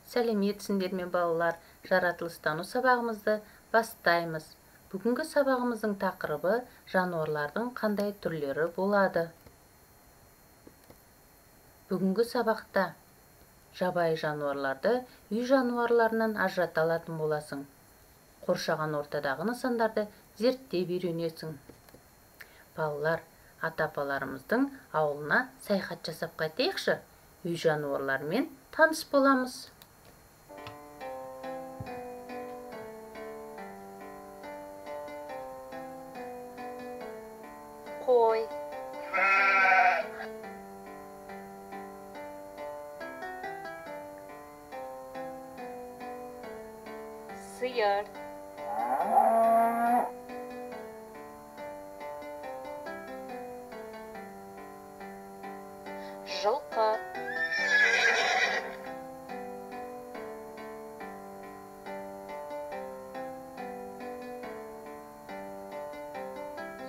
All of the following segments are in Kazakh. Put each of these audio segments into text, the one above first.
Сәлеметсіңдер ме балалар, жаратылыстану сабағымызды бастаймыз. Бүгінгі сабағымыздың тақырыбы жануарлардың қандай түрлері болады. Бүгінгі сабақта жабайы жануарларды үй жануарларынан ажырата алатын боласың. Қоршаған ортадағы нысандарды зерттеп үйренесің. Балалар, ата-апаларымыздың ауылына саяхат жасап қайтайықшы. Үй жануарларымен таныс боламыз. Қой, сиыр, жылқы,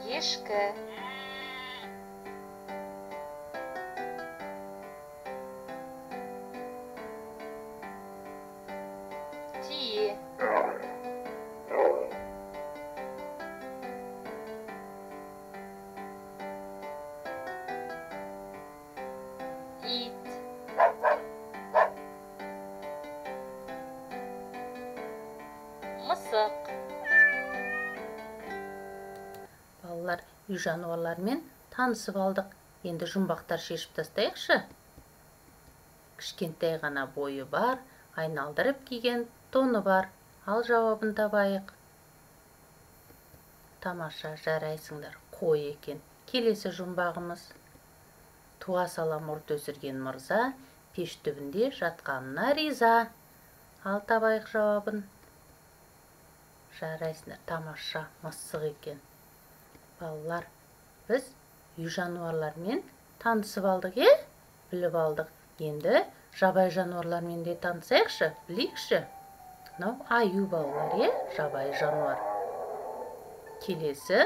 ешкі, тие, ит, мысық. Балалар, үй жануарлармен танысып алдық. Енді жұмбақтар шешіп тастайықшы. Кішкентай ғана бойы бар, айналдырып киген тоны бар. Ал жауабын табайық. Тамаша, жарайсыңдар. Қой екен. Келесі жұмбағымыз. Туа сала мұрт өсірген мырза пеш түбінде жатқанына риза. Ал табайық жауабын. Жарайсыңдар. Тамаша, мысық екен. Балалар, біз үй жануарлармен танысып алдық, біліп алдық. Енді жабайы жануарлармен де танысайықшы, білейікші. Мынау аю балалар, жабайы жануар. Келесі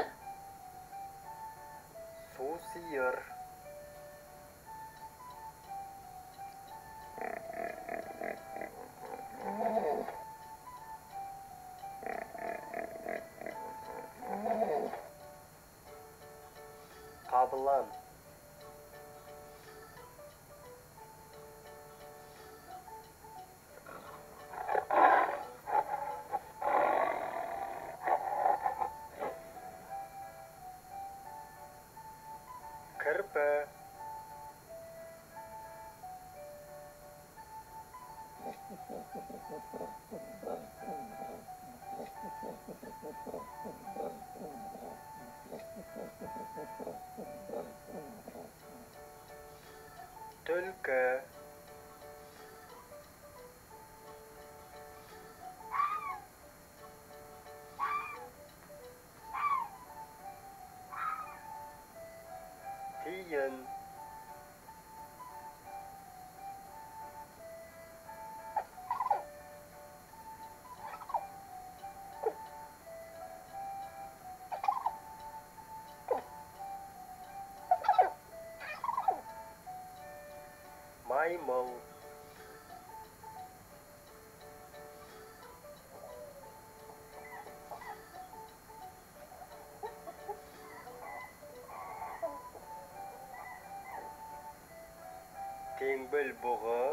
су сиыр, қабылан, кірпі, түлкі, тиін, маймыл, теңбіл бұғы,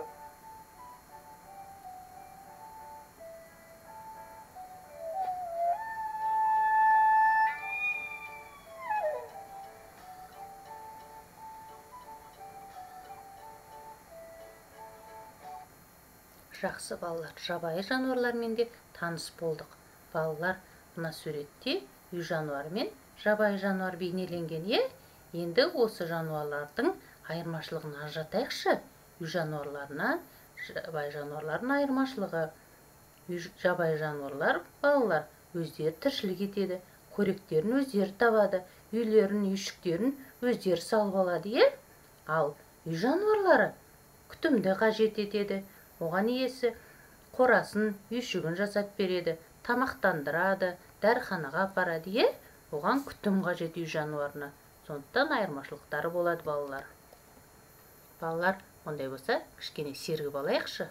жақсы балалар, жабайы жануарлармен де таныс болдық. Балалар, мына суретте үй жануары мен жабайы жануар бейнеленген, Енді осы жануарлардың айырмашылығын ажыратайықшы. Үй жануарларына, жабайы жануарлардың айырмашылығы. Жабайы жануарлар, балалар, өздері тіршілік етеді, қоректерін өздері табады, үйлерін, үйшіктерін өздері салып алады, Ал үй жануарлары күтімді қажет етеді. Оған иесі қорасын, үйшігін жасап береді, тамақтандырады, дәріханаға апарады, Оған күтім қажет үй жануарына. Сондықтан айырмашылықтары болады балалар. Балалар, ондай болса, кішкене сергіп алайықшы.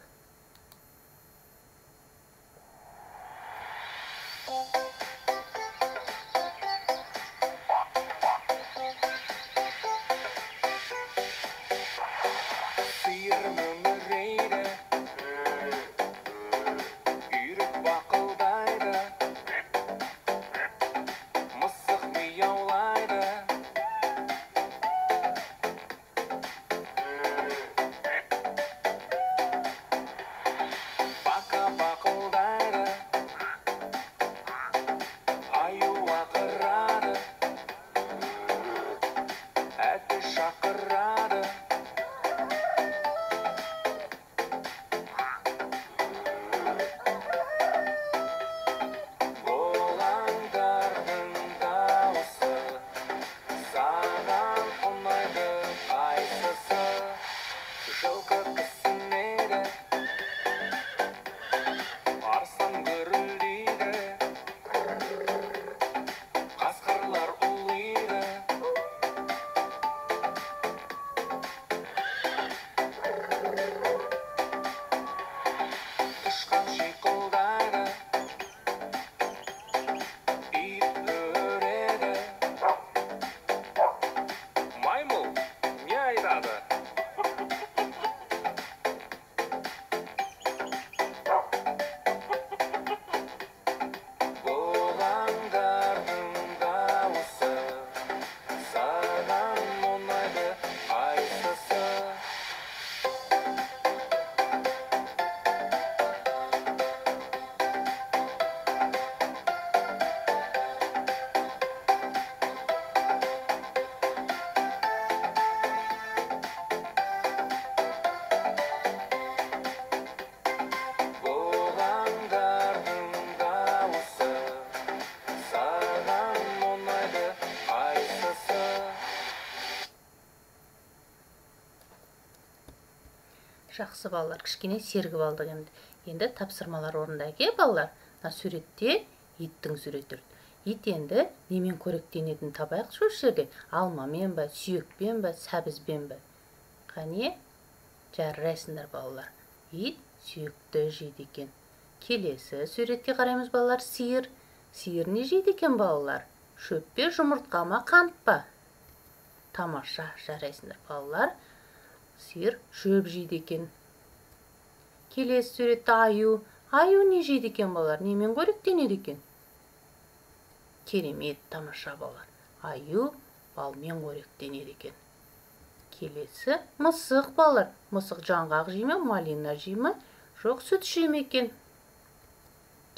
Сиыр мөңірейді, үйрек бақылдайды, мысық мияулайды. Бақа бақылдайды, аю ақырады, әті шақырады. Болаңдардың дауысы, саған ұнайды қайсысы? Жылқы кісінейді, арыстан гүрілдейді, қасқырлар ұлиды. Тышқан шиқылдайды, ит үреді. Маймыл не айтады? Болаңдардың дауысы, саған ұнайды қайсысы? Болаңдардың дауысы, саған ұнайды қайсысы? Жақсы балалар, кішкене сергіп алдық енді. Енді тапсырмалар орындайық, балалар. Мына суретте иттің суреті. Ит енді немен қоректенетінін табайық шу жерде. Алмамен ба, сүйекпен ба, сәбізбен ба? Қане, жарайсыңдар балалар. Ит сүйекті жейді екен. Келесі суретке қараймыз балалар, сиыр. Сиыр не жейді екен балалар? Шөп пе, жұмыртқа ма, қант па? Тамаша, жарайсыңдар балалар. Сиыр шөп жейді екен. Келесі суретте аю. Аю не жейді екен балалар? Немен қоректенеді екен? Керемет, тамаша балалар. Аю балмен қоректенеді екен. Келесі мысық балалар. Мысық жаңғақ жей ме, малина жей ме? Жоқ, сүт іше ме екен?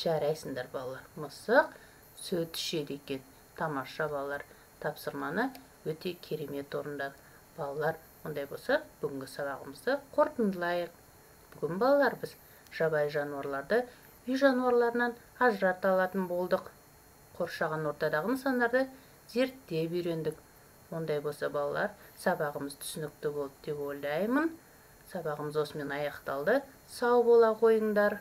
Жарайсыңдар балалар. Мысық сүт ішеді екен. Тамаша балалар. Тапсырманы өте керемет орындады. Балалар, ондай болса, бүгінгі сабағымызды қорытындылайық. Бүгін балалар біз жабайы жануарларды үй жануарларынан ажырата алатын болдық. Қоршаған ортадағы нысандарды зерттеп үйрендік. Ондай болса балалар, сабағымыз түсінікті болды деп ойлаймын. Сабағымыз осымен аяқталды. Сау бола қойыңдар.